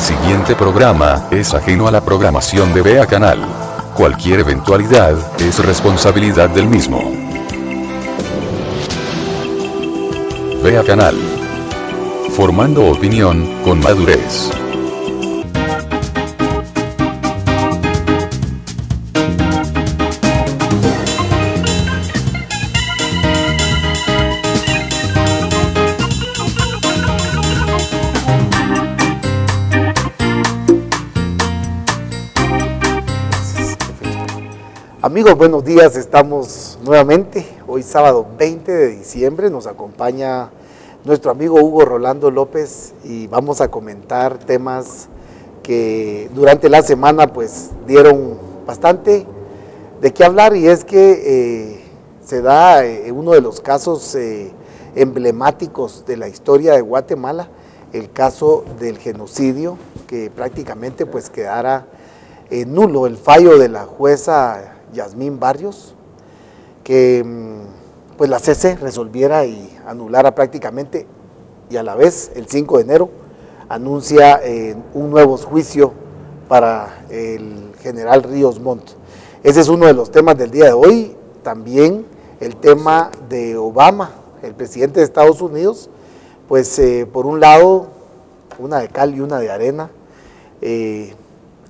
siguiente programa es ajeno a la programación de Vea Canal. Cualquier eventualidad es responsabilidad del mismo. Vea Canal. Formando opinión con madurez. Amigos, buenos días, estamos nuevamente, hoy sábado 20 de diciembre, nos acompaña nuestro amigo Hugo Rolando López y vamos a comentar temas que durante la semana pues dieron bastante de qué hablar, y es que se da uno de los casos emblemáticos de la historia de Guatemala, el caso del genocidio, que prácticamente pues quedara nulo el fallo de la jueza Yasmín Barrios, que pues la CC resolviera y anulara prácticamente, y a la vez el 5 de enero anuncia un nuevo juicio para el general Ríos Montt. Ese es uno de los temas del día de hoy. También el tema de Obama, el presidente de Estados Unidos, pues por un lado, una de cal y una de arena,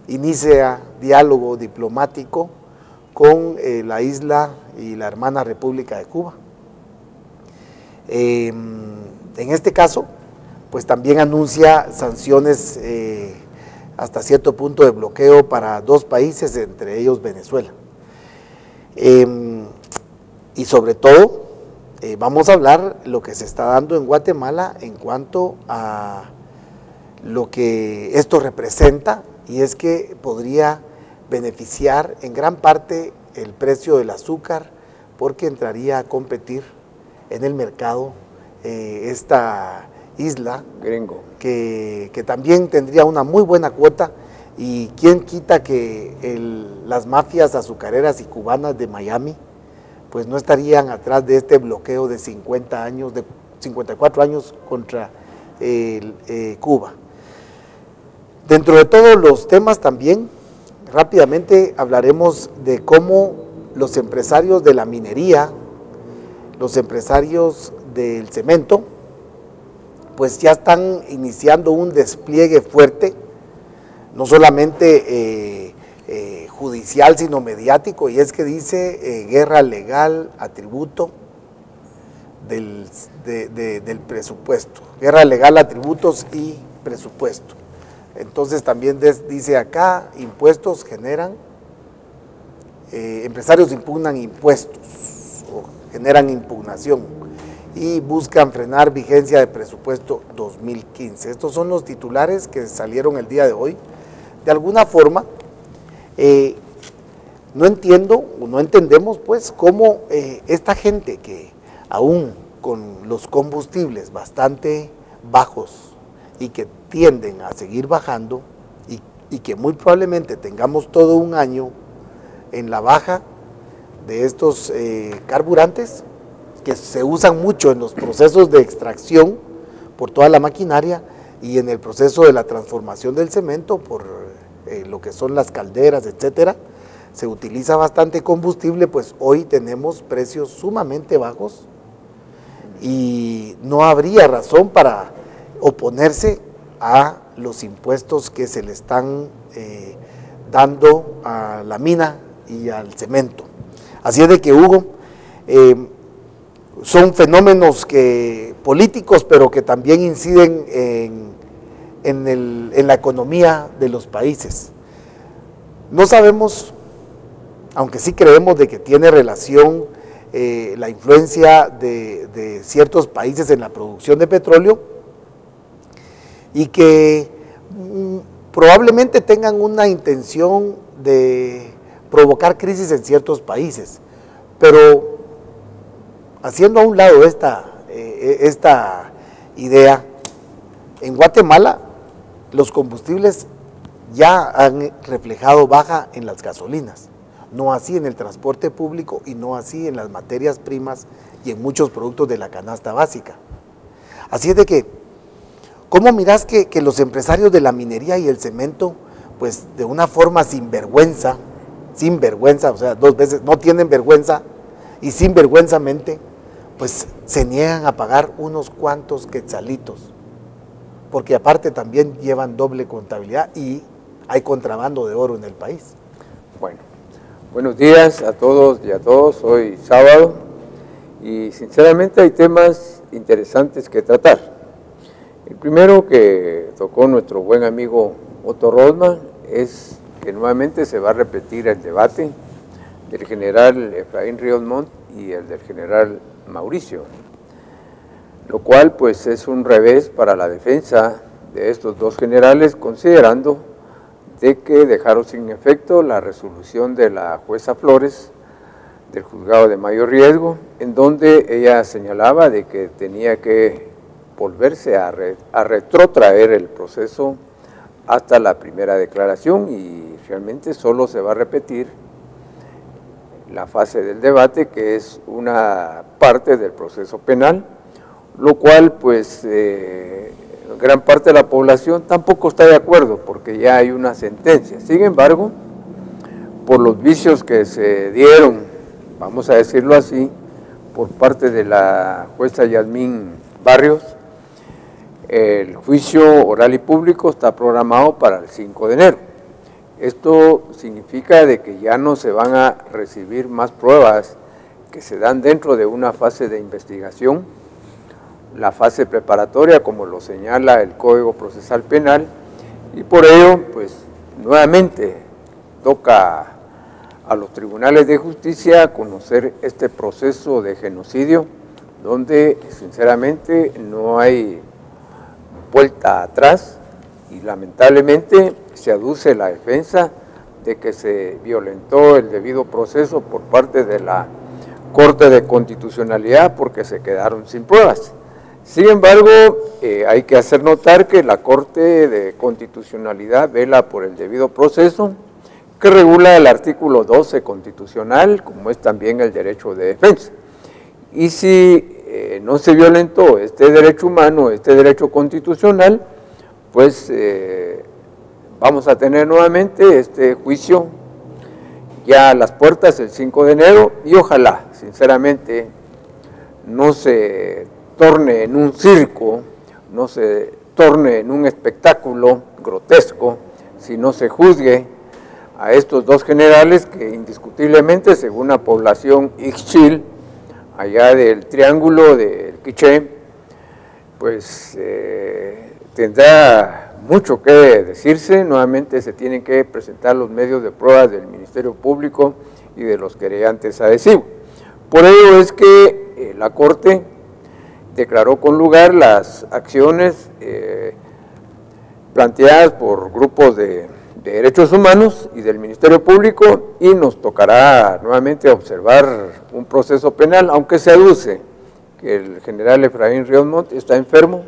inicia diálogo diplomático con la isla y la hermana República de Cuba. En este caso, pues también anuncia sanciones hasta cierto punto de bloqueo para dos países, entre ellos Venezuela. Y sobre todo, vamos a hablar lo que se está dando en Guatemala en cuanto a lo que esto representa, y es que podría beneficiar en gran parte el precio del azúcar, porque entraría a competir en el mercado esta isla gringo, que también tendría una muy buena cuota, y quién quita que las mafias azucareras y cubanas de Miami pues no estarían atrás de este bloqueo de 50 años, de 54 años contra Cuba. Dentro de todos los temas también, rápidamente hablaremos de cómo los empresarios de la minería, los empresarios del cemento, pues ya están iniciando un despliegue fuerte, no solamente judicial, sino mediático, y es que dice guerra legal a tributo del presupuesto, guerra legal a tributos y presupuesto. Entonces también dice acá, impuestos generan, empresarios impugnan impuestos o generan impugnación y buscan frenar vigencia de presupuesto 2015. Estos son los titulares que salieron el día de hoy. De alguna forma, no entiendo o no entendemos pues cómo esta gente que aún con los combustibles bastante bajos y que tienden a seguir bajando, y que muy probablemente tengamos todo un año en la baja de estos carburantes que se usan mucho en los procesos de extracción por toda la maquinaria y en el proceso de la transformación del cemento por lo que son las calderas, etcétera, se utiliza bastante combustible, pues hoy tenemos precios sumamente bajos y no habría razón para oponerse a los impuestos que se le están dando a la mina y al cemento. Así es de que, Hugo, son fenómenos políticos, pero que también inciden en la economía de los países. No sabemos, aunque sí creemos de que tiene relación la influencia de ciertos países en la producción de petróleo, y que probablemente tengan una intención de provocar crisis en ciertos países, pero haciendo a un lado esta idea, en Guatemala los combustibles ya han reflejado baja en las gasolinas, no así en el transporte público y no así en las materias primas y en muchos productos de la canasta básica. Así es de que, ¿Cómo mirás que los empresarios de la minería y el cemento, pues de una forma sin vergüenza, o sea, dos veces, no tienen vergüenza y sinvergüenzamente, pues se niegan a pagar unos cuantos quetzalitos? Porque aparte también llevan doble contabilidad y hay contrabando de oro en el país. Bueno, buenos días a todos y a todos. Hoy sábado y sinceramente hay temas interesantes que tratar. El primero que tocó nuestro buen amigo Otto Rosman es que nuevamente se va a repetir el debate del general Efraín Ríos Montt y el del general Mauricio, lo cual pues es un revés para la defensa de estos dos generales, considerando de que dejaron sin efecto la resolución de la jueza Flores del juzgado de mayor riesgo, en donde ella señalaba de que tenía que volverse a retrotraer el proceso hasta la primera declaración, y realmente solo se va a repetir la fase del debate, que es una parte del proceso penal, lo cual pues gran parte de la población tampoco está de acuerdo porque ya hay una sentencia. Sin embargo, por los vicios que se dieron, vamos a decirlo así, por parte de la jueza Yasmín Barrios, el juicio oral y público está programado para el 5 de enero. Esto significa de que ya no se van a recibir más pruebas que se dan dentro de una fase de investigación, la fase preparatoria, como lo señala el Código Procesal Penal, y por ello, pues, nuevamente toca a los tribunales de justicia conocer este proceso de genocidio, donde sinceramente no hay vuelta atrás, y lamentablemente se aduce la defensa de que se violentó el debido proceso por parte de la Corte de Constitucionalidad porque se quedaron sin pruebas. Sin embargo, hay que hacer notar que la Corte de Constitucionalidad vela por el debido proceso, que regula el artículo 12 constitucional, como es también el derecho de defensa. Y si no se violentó este derecho humano, este derecho constitucional, pues vamos a tener nuevamente este juicio ya a las puertas el 5 de enero, y ojalá, sinceramente, no se torne en un circo, no se torne en un espectáculo grotesco, sino se juzgue a estos dos generales que indiscutiblemente, según la población Ixchil, allá del Triángulo del Quiché, pues tendrá mucho que decirse. Nuevamente se tienen que presentar los medios de pruebas del Ministerio Público y de los querellantes adhesivos. Por ello es que la Corte declaró con lugar las acciones planteadas por grupos de derechos humanos y del Ministerio Público, y nos tocará nuevamente observar un proceso penal, aunque se aduce que el general Efraín Ríos Montt está enfermo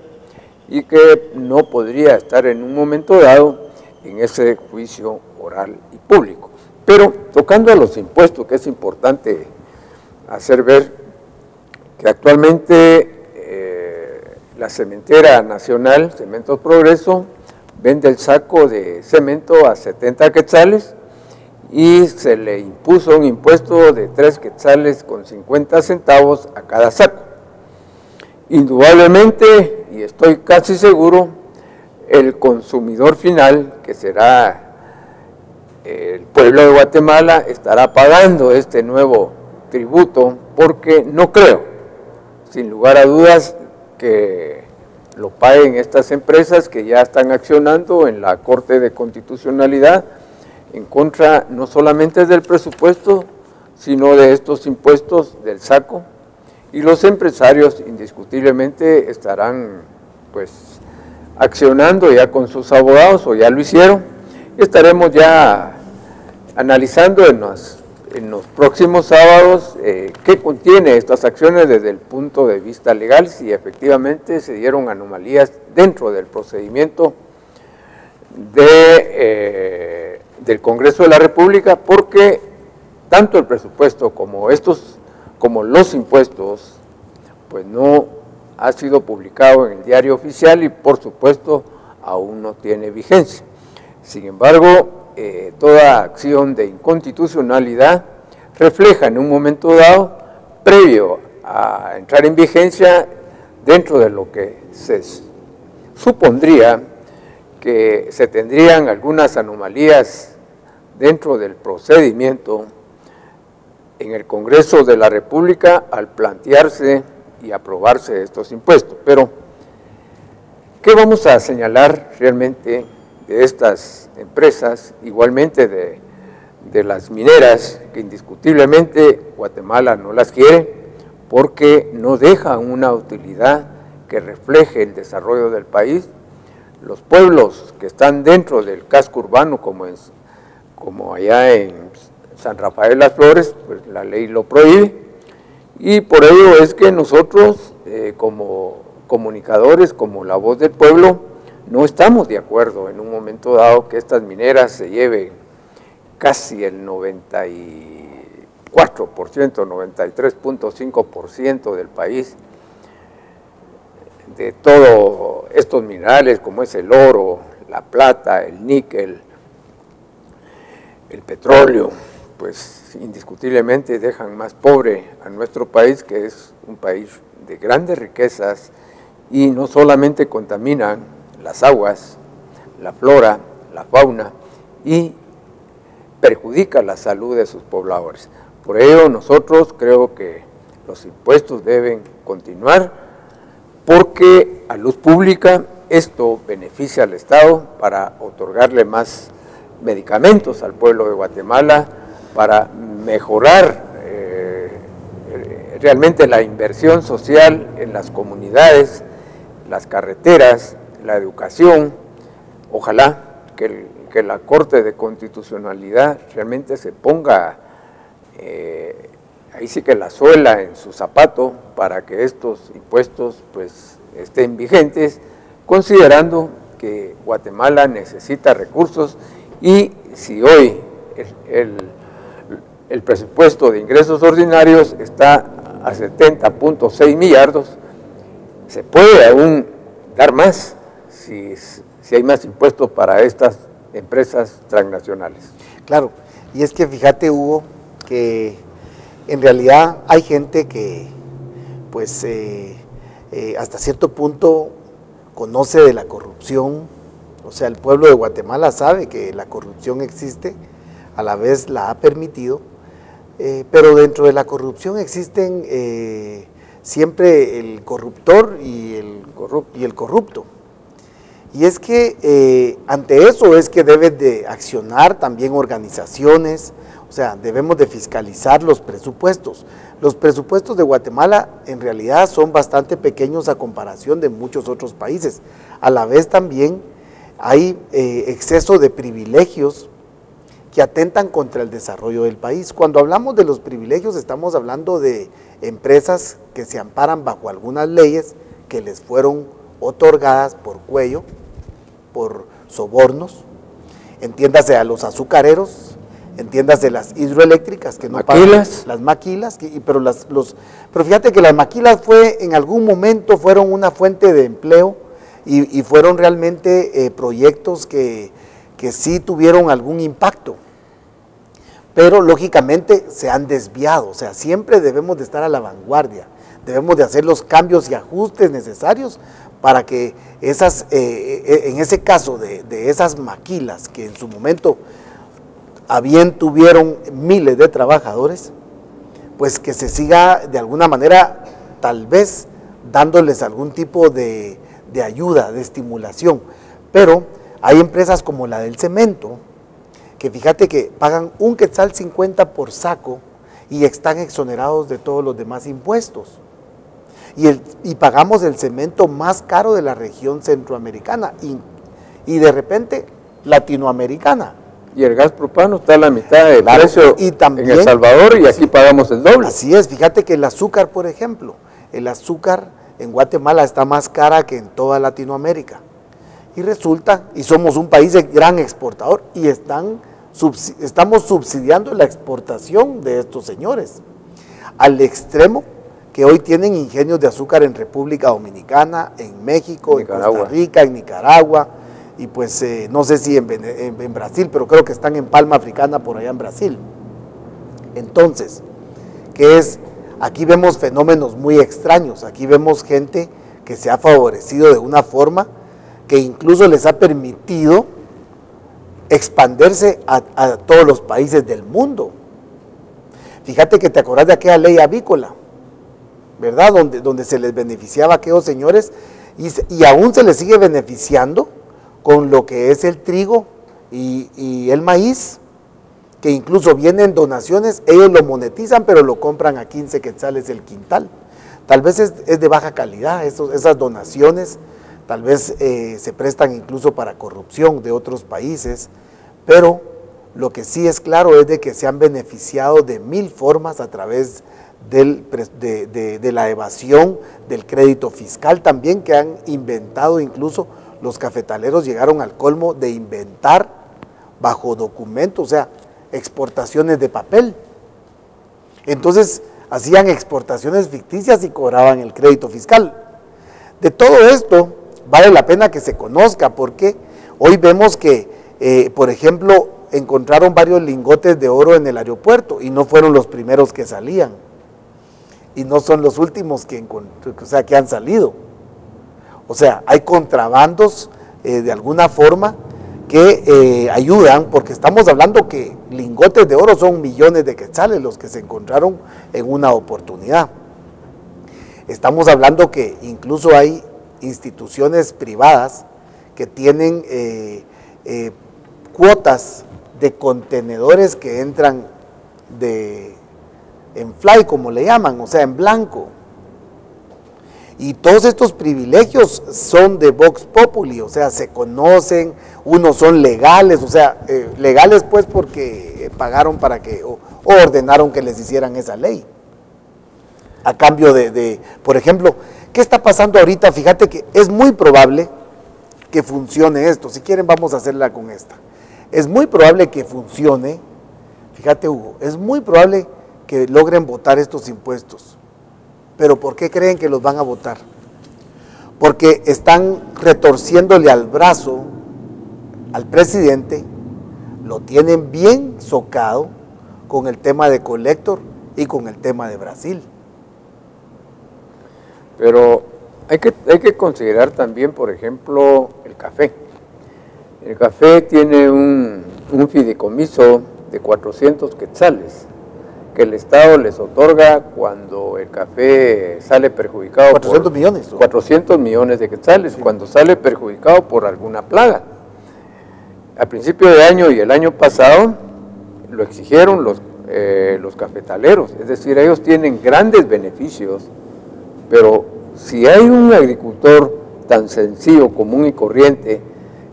y que no podría estar en un momento dado en ese juicio oral y público. Pero tocando a los impuestos, que es importante hacer ver que actualmente la cementera nacional, Cementos Progreso, vende el saco de cemento a 70 quetzales y se le impuso un impuesto de 3 quetzales con 50 centavos a cada saco. Indudablemente, y estoy casi seguro, el consumidor final, que será el pueblo de Guatemala, estará pagando este nuevo tributo, porque no creo, sin lugar a dudas, que lo paguen estas empresas que ya están accionando en la Corte de Constitucionalidad en contra no solamente del presupuesto, sino de estos impuestos del saco, y los empresarios indiscutiblemente estarán pues accionando ya con sus abogados, o ya lo hicieron. Estaremos ya analizando en los próximos sábados qué contiene estas acciones desde el punto de vista legal, si efectivamente se dieron anomalías dentro del procedimiento del Congreso de la República, porque tanto el presupuesto como los impuestos pues no ha sido publicado en el diario oficial y por supuesto aún no tiene vigencia. Sin embargo, toda acción de inconstitucionalidad refleja en un momento dado, previo a entrar en vigencia, dentro de lo que se supondría que se tendrían algunas anomalías dentro del procedimiento en el Congreso de la República al plantearse y aprobarse estos impuestos. Pero, ¿qué vamos a señalar realmente de estas empresas, igualmente de las mineras, que indiscutiblemente Guatemala no las quiere, porque no dejan una utilidad que refleje el desarrollo del país? Los pueblos que están dentro del casco urbano, como allá en San Rafael Las Flores, pues la ley lo prohíbe, y por ello es que nosotros, como comunicadores, como la voz del pueblo, no estamos de acuerdo en un momento dado que estas mineras se lleven casi el 94%, 93.5% del país, de todos estos minerales como es el oro, la plata, el níquel, el petróleo, pues indiscutiblemente dejan más pobre a nuestro país, que es un país de grandes riquezas, y no solamente contaminan las aguas, la flora, la fauna, y perjudica la salud de sus pobladores. Por ello nosotros creo que los impuestos deben continuar, porque a luz pública esto beneficia al Estado para otorgarle más medicamentos al pueblo de Guatemala, para mejorar realmente la inversión social en las comunidades, las carreteras, la educación. Ojalá que la Corte de Constitucionalidad realmente se ponga ahí sí que la suela en su zapato para que estos impuestos pues estén vigentes, considerando que Guatemala necesita recursos, y si hoy el presupuesto de ingresos ordinarios está a 70.6 millardos, se puede aún dar más si hay más impuestos para estas empresas transnacionales. Claro, y es que fíjate, Hugo, que en realidad hay gente que pues hasta cierto punto conoce de la corrupción. O sea, el pueblo de Guatemala sabe que la corrupción existe, a la vez la ha permitido, pero dentro de la corrupción existen siempre el corruptor y el corrupto. Y es que ante eso es que deben de accionar también organizaciones. O sea, debemos de fiscalizar los presupuestos. Los presupuestos de Guatemala en realidad son bastante pequeños a comparación de muchos otros países. A la vez también hay exceso de privilegios que atentan contra el desarrollo del país. Cuando hablamos de los privilegios estamos hablando de empresas que se amparan bajo algunas leyes que les fueron otorgadas por cuello, por sobornos, entiéndase a los azucareros, entiéndase las hidroeléctricas que no pagan, las maquilas, pero fíjate que las maquilas en algún momento fueron una fuente de empleo y fueron realmente proyectos que sí tuvieron algún impacto, pero lógicamente se han desviado. O sea, siempre debemos de estar a la vanguardia, debemos de hacer los cambios y ajustes necesarios para que en ese caso de esas maquilas que en su momento a bien tuvieron miles de trabajadores, pues que se siga de alguna manera tal vez dándoles algún tipo de ayuda, de estimulación. Pero hay empresas como la del cemento, que fíjate que pagan un quetzal 50 por saco y están exonerados de todos los demás impuestos. Y pagamos el cemento más caro de la región centroamericana y de repente latinoamericana. Y el gas propano está a la mitad del precio y también, en El Salvador, y aquí pagamos el doble. Así es, fíjate que el azúcar, por ejemplo, el azúcar en Guatemala está más cara que en toda Latinoamérica. Y resulta, y somos un país de gran exportador, y estamos subsidiando la exportación de estos señores, al extremo que hoy tienen ingenios de azúcar en República Dominicana, en México, en Costa Rica, en Nicaragua, y pues no sé si en Brasil, pero creo que están en Palma Africana por allá en Brasil. Entonces, ¿qué es? Aquí vemos fenómenos muy extraños, aquí vemos gente que se ha favorecido de una forma que incluso les ha permitido expandirse a todos los países del mundo. Fíjate que te acordás de aquella ley avícola, ¿verdad? Donde se les beneficiaba a aquellos señores y aún se les sigue beneficiando con lo que es el trigo y el maíz, que incluso vienen donaciones, ellos lo monetizan, pero lo compran a 15 quetzales el quintal. Tal vez es de baja calidad, esas donaciones tal vez se prestan incluso para corrupción de otros países, pero lo que sí es claro es de que se han beneficiado de 1000 formas a través de la evasión, del crédito fiscal también, que han inventado. Incluso los cafetaleros llegaron al colmo de inventar bajo documento, o sea, exportaciones de papel. Entonces hacían exportaciones ficticias y cobraban el crédito fiscal. De todo esto vale la pena que se conozca, porque hoy vemos que, por ejemplo, encontraron varios lingotes de oro en el aeropuerto y no fueron los primeros que salían y no son los últimos que han salido. O sea, hay contrabandos de alguna forma que ayudan, porque estamos hablando que lingotes de oro son millones de quetzales los que se encontraron en una oportunidad. Estamos hablando que incluso hay instituciones privadas que tienen cuotas de contenedores que entran en fly, como le llaman, o sea, en blanco. Y todos estos privilegios son de Vox Populi, o sea, se conocen, unos son legales, o sea, legales pues porque pagaron para que, o ordenaron que les hicieran esa ley. A cambio por ejemplo, ¿qué está pasando ahorita? Fíjate que es muy probable que funcione esto. Si quieren vamos a hacerla con esta. Es muy probable que funcione, fíjate Hugo, es muy probable que logren votar estos impuestos. ¿Pero por qué creen que los van a votar? Porque están retorciéndole al brazo al presidente, lo tienen bien socado con el tema de Collector y con el tema de Brasil. Pero hay que considerar también, por ejemplo, el café. El café tiene un fideicomiso de 400 quetzales que el Estado les otorga cuando el café sale perjudicado 400 millones. 400 millones de quetzales, sí, cuando sale perjudicado por alguna plaga. A principio de año y el año pasado lo exigieron los cafetaleros, es decir, ellos tienen grandes beneficios, pero si hay un agricultor tan sencillo, común y corriente,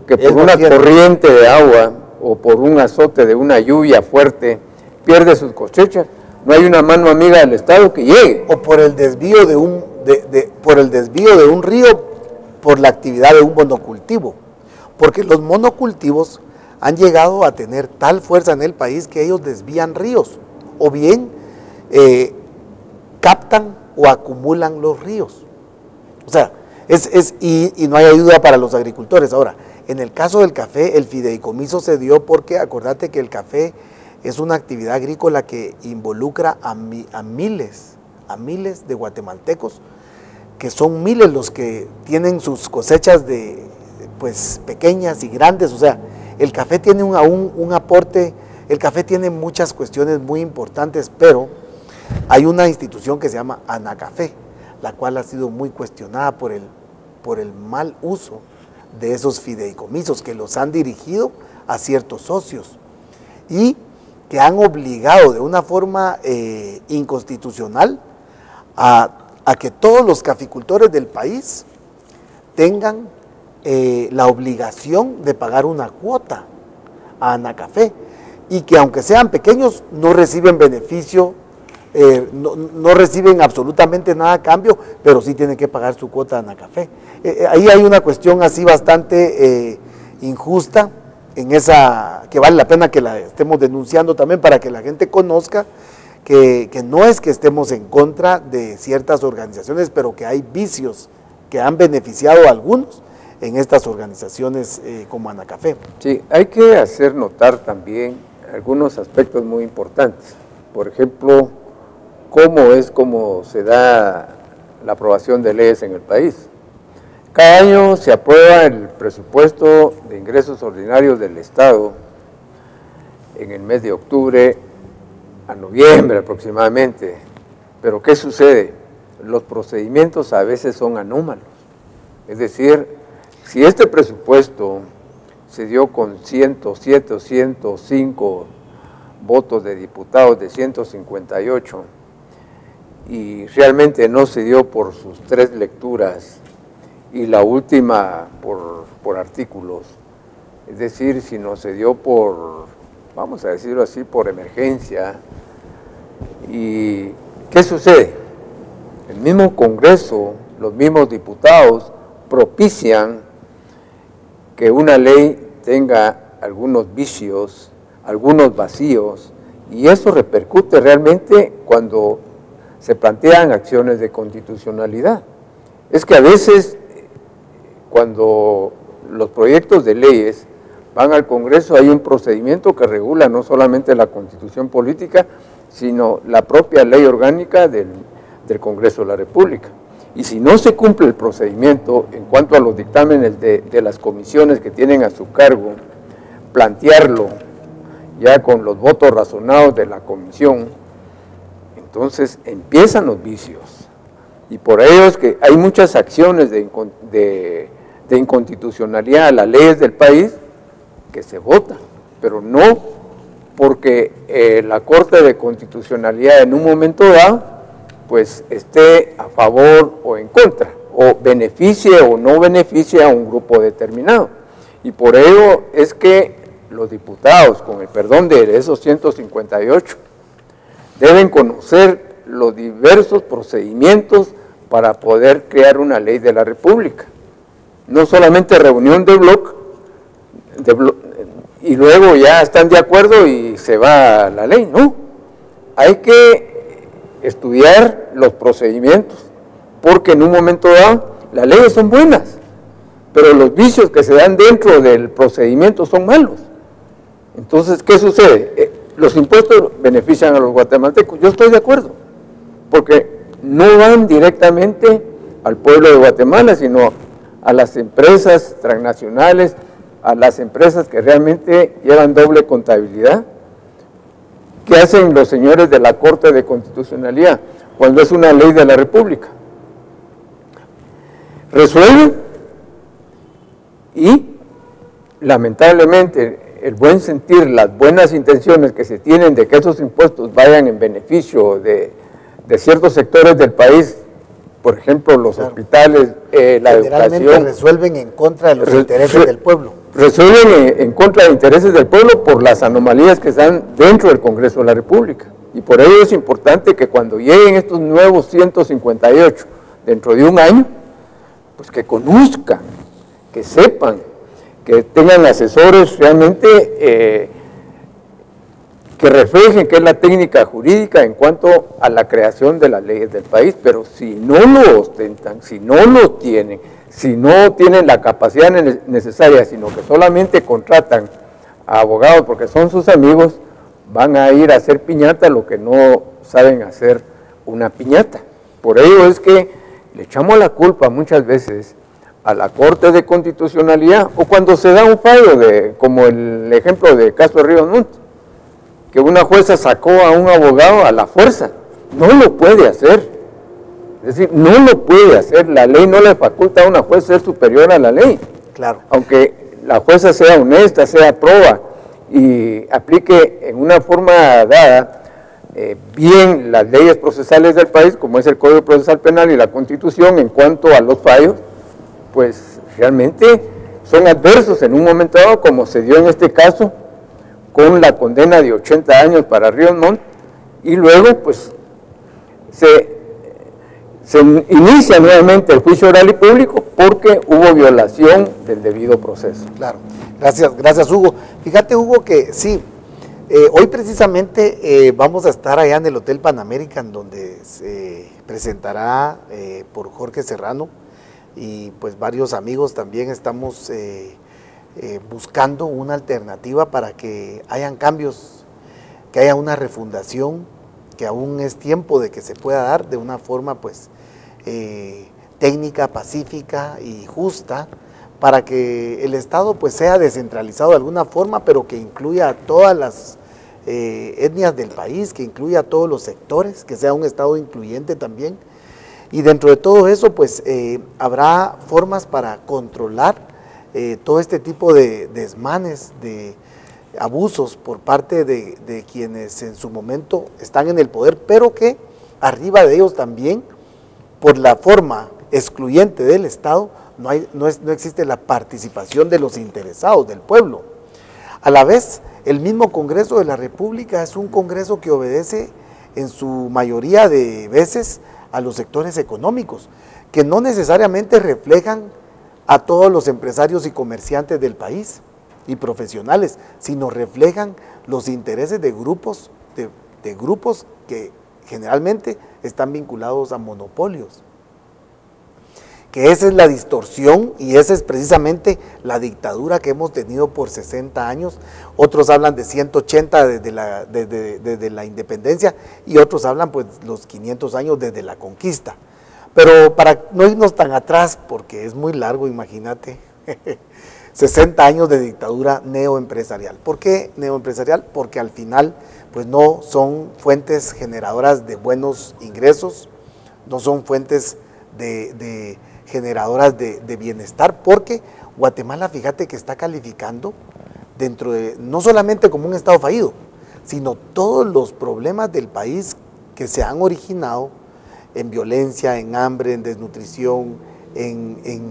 que por una corriente de agua o por un azote de una lluvia fuerte pierde sus cosechas, no hay una mano amiga del Estado que llegue. O por el desvío de un río por la actividad de un monocultivo. Porque los monocultivos han llegado a tener tal fuerza en el país que ellos desvían ríos, o bien captan o acumulan los ríos. O sea, y no hay ayuda para los agricultores. Ahora, en el caso del café, el fideicomiso se dio porque, acordate que el café es una actividad agrícola que involucra a miles de guatemaltecos, que son miles los que tienen sus cosechas pues pequeñas y grandes. O sea, el café tiene un aporte, el café tiene muchas cuestiones muy importantes, pero hay una institución que se llama Anacafé, la cual ha sido muy cuestionada por el mal uso de esos fideicomisos que los han dirigido a ciertos socios y que han obligado de una forma inconstitucional a que todos los caficultores del país tengan la obligación de pagar una cuota a Anacafé, y que aunque sean pequeños no reciben beneficio, no reciben absolutamente nada a cambio, pero sí tienen que pagar su cuota a Anacafé. Ahí hay una cuestión así bastante injusta, que vale la pena que la estemos denunciando también para que la gente conozca que no es que estemos en contra de ciertas organizaciones, pero que hay vicios que han beneficiado a algunos en estas organizaciones como Anacafé. Sí, hay que hacer notar también algunos aspectos muy importantes. Por ejemplo, cómo se da la aprobación de leyes en el país. Cada año se aprueba el presupuesto de ingresos ordinarios del Estado en el mes de octubre a noviembre aproximadamente. Pero ¿qué sucede? Los procedimientos a veces son anómalos. Es decir, si este presupuesto se dio con 107 o 105 votos de diputados de 158 y realmente no se dio por sus 3 lecturas y la última por artículos, es decir, si no se dio por, vamos a decirlo así, por emergencia. ¿Y qué sucede? El mismo Congreso, los mismos diputados propician que una ley tenga algunos vicios, algunos vacíos, y eso repercute realmente cuando se plantean acciones de constitucionalidad. Es que a veces, cuando los proyectos de leyes van al Congreso, hay un procedimiento que regula no solamente la Constitución política, sino la propia ley orgánica del Congreso de la República. Y si no se cumple el procedimiento en cuanto a los dictámenes de las comisiones que tienen a su cargo, plantearlo ya con los votos razonados de la comisión, entonces empiezan los vicios. Y por ello es que hay muchas acciones de inconstitucionalidad a las leyes del país que se votan, pero no porque la Corte de Constitucionalidad en un momento dado pues esté a favor o en contra, o beneficie o no beneficie a un grupo determinado. Y por ello es que los diputados, con el perdón de esos 158, deben conocer los diversos procedimientos para poder crear una ley de la República. No solamente reunión de bloque, y luego ya están de acuerdo y se va la ley, no. Hay que estudiar los procedimientos, porque en un momento dado las leyes son buenas, pero los vicios que se dan dentro del procedimiento son malos. Entonces, ¿qué sucede? Los impuestos benefician a los guatemaltecos, yo estoy de acuerdo, porque no van directamente al pueblo de Guatemala, sino a las empresas transnacionales, a las empresas que realmente llevan doble contabilidad. ¿Qué hacen los señores de la Corte de Constitucionalidad cuando es una ley de la República? Resuelven y, lamentablemente, el buen sentir, las buenas intenciones que se tienen de que esos impuestos vayan en beneficio de ciertos sectores del país, por ejemplo, los hospitales, la educación. Resuelven en contra de los intereses del pueblo. Resuelven en contra de intereses del pueblo por las anomalías que están dentro del Congreso de la República. Y por ello es importante que cuando lleguen estos nuevos 158 dentro de un año, pues que conozcan, que sepan, que tengan asesores realmente que reflejen qué es la técnica jurídica en cuanto a la creación de las leyes del país. Pero si no lo ostentan, si no lo tienen, si no tienen la capacidad necesaria, sino que solamente contratan a abogados porque son sus amigos, van a ir a hacer piñata lo que no saben hacer una piñata. Por ello es que le echamos la culpa muchas veces a la Corte de Constitucionalidad, o cuando se da un fallo, como el ejemplo del caso de Ríos Montt, que una jueza sacó a un abogado a la fuerza. No lo puede hacer. Es decir, no lo puede hacer. La ley no le faculta a una jueza ser superior a la ley. Claro. Aunque la jueza sea honesta, sea proba y aplique en una forma dada bien las leyes procesales del país, como es el Código Procesal Penal y la Constitución en cuanto a los fallos, pues realmente son adversos en un momento dado, como se dio en este caso, con la condena de 80 años para Ríos Montt, y luego pues se inicia nuevamente el juicio oral y público porque hubo violación del debido proceso. Claro, gracias Hugo. Fíjate, Hugo, que sí, Hoy precisamente vamos a estar allá en el Hotel Pan American, donde se presentará por Jorge Serrano y pues varios amigos. También estamos buscando una alternativa para que hayan cambios, que haya una refundación, que aún es tiempo de que se pueda dar de una forma pues técnica, pacífica y justa, para que el Estado pues sea descentralizado de alguna forma, pero que incluya a todas las etnias del país, que incluya a todos los sectores, que sea un Estado incluyente también. Y dentro de todo eso pues habrá formas para controlar todo este tipo de desmanes, de abusos por parte de quienes en su momento están en el poder, pero que arriba de ellos también, por la forma excluyente del Estado, no existe la participación de los interesados, del pueblo. A la vez, el mismo Congreso de la República es un Congreso que obedece en su mayoría de veces a los sectores económicos, que no necesariamente reflejan a todos los empresarios y comerciantes del país y profesionales, sino reflejan los intereses de grupos, de grupos que generalmente están vinculados a monopolios. Que esa es la distorsión y esa es precisamente la dictadura que hemos tenido por 60 años. Otros hablan de 180 desde la independencia y otros hablan pues los 500 años desde la conquista. Pero para no irnos tan atrás, porque es muy largo, imagínate, 60 años de dictadura neoempresarial. ¿Por qué neoempresarial? Porque al final pues no son fuentes generadoras de buenos ingresos, no son fuentes generadoras de bienestar, porque Guatemala, fíjate que está calificando dentro de, no solamente como un estado fallido, sino todos los problemas del país que se han originado en violencia, en hambre, en desnutrición, en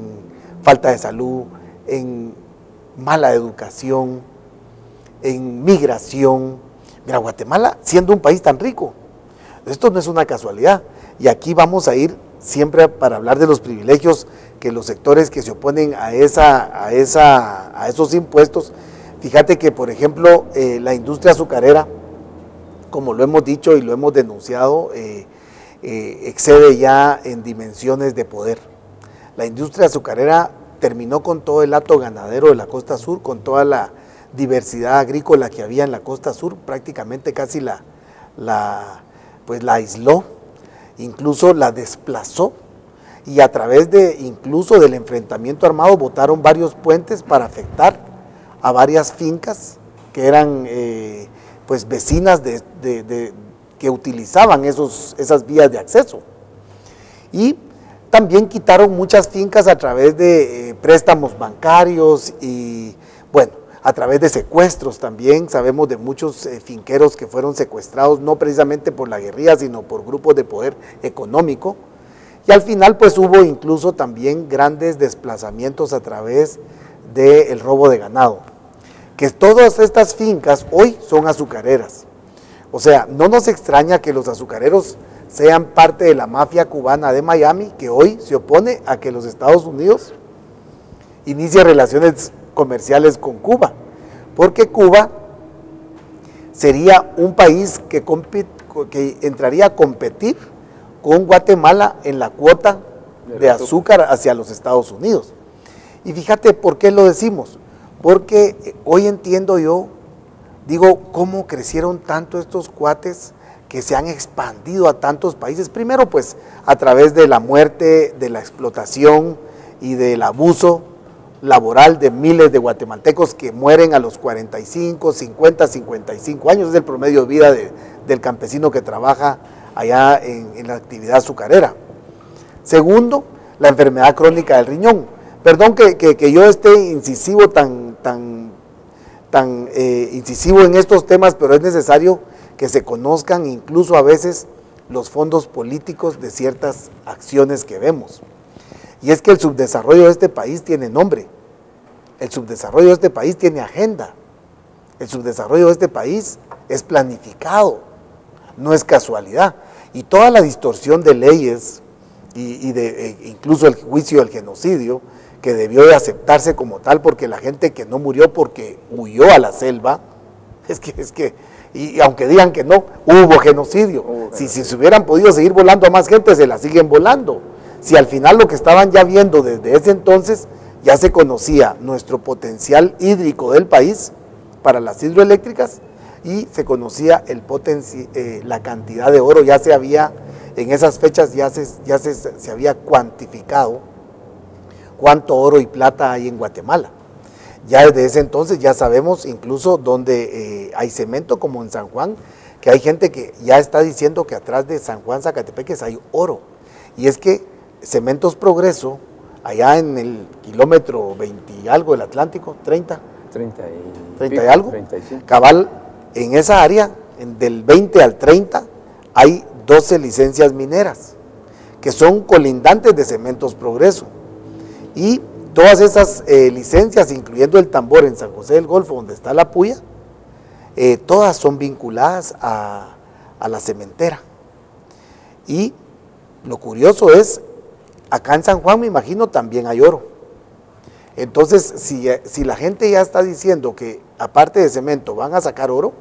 falta de salud, en mala educación, en migración. Mira, Guatemala, siendo un país tan rico, esto no es una casualidad, y aquí vamos a ir siempre para hablar de los privilegios que los sectores que se oponen a esos impuestos. Fíjate que, por ejemplo, la industria azucarera, como lo hemos dicho y lo hemos denunciado, excede ya en dimensiones de poder. La industria azucarera terminó con todo el hato ganadero de la costa sur, con toda la diversidad agrícola que había en la costa sur, prácticamente casi la aisló, incluso la desplazó, y a través incluso del enfrentamiento armado botaron varios puentes para afectar a varias fincas que eran pues vecinas que utilizaban esas vías de acceso. Y también quitaron muchas fincas a través de préstamos bancarios y bueno, a través de secuestros también. Sabemos de muchos finqueros que fueron secuestrados, no precisamente por la guerrilla, sino por grupos de poder económico. Y al final pues hubo incluso también grandes desplazamientos a través del robo de ganado. Que todas estas fincas hoy son azucareras. O sea, no nos extraña que los azucareros sean parte de la mafia cubana de Miami, que hoy se opone a que los Estados Unidos inicie relaciones comerciales con Cuba, porque Cuba sería un país que entraría a competir con Guatemala en la cuota de azúcar hacia los Estados Unidos. Y fíjate por qué lo decimos, porque hoy entiendo yo, digo, cómo crecieron tanto estos cuates que se han expandido a tantos países, primero pues a través de la muerte, de la explotación y del abuso laboral de miles de guatemaltecos que mueren a los 45, 50, 55 años, es el promedio de vida del campesino que trabaja allá en la actividad azucarera. Segundo, la enfermedad crónica del riñón. Perdón que yo esté incisivo incisivo en estos temas, pero es necesario que se conozcan incluso a veces los fondos políticos de ciertas acciones que vemos. Y es que el subdesarrollo de este país tiene nombre, el subdesarrollo de este país tiene agenda, el subdesarrollo de este país es planificado, no es casualidad. Y toda la distorsión de leyes incluso el juicio del genocidio, que debió de aceptarse como tal porque la gente que no murió porque huyó a la selva, y aunque digan que no, hubo genocidio. Si se hubieran podido seguir volando a más gente, se la siguen volando. Si al final lo que estaban ya viendo desde ese entonces, ya se conocía nuestro potencial hídrico del país para las hidroeléctricas y se conocía la cantidad de oro, ya se había, en esas fechas ya se había cuantificado cuánto oro y plata hay en Guatemala. Ya desde ese entonces ya sabemos incluso donde hay cemento, como en San Juan, que hay gente que ya está diciendo que atrás de San Juan, Zacatepeques, hay oro. Y es que Cementos Progreso, allá en el kilómetro 20 y algo del Atlántico, 30 y algo, 35. Cabal, en esa área, del 20 al 30, hay 12 licencias mineras, que son colindantes de Cementos Progreso. Y todas esas licencias, incluyendo el Tambor en San José del Golfo, donde está la puya, todas son vinculadas a la cementera. Y lo curioso es, acá en San Juan, me imagino, también hay oro. Entonces, si la gente ya está diciendo que aparte de cemento van a sacar oro,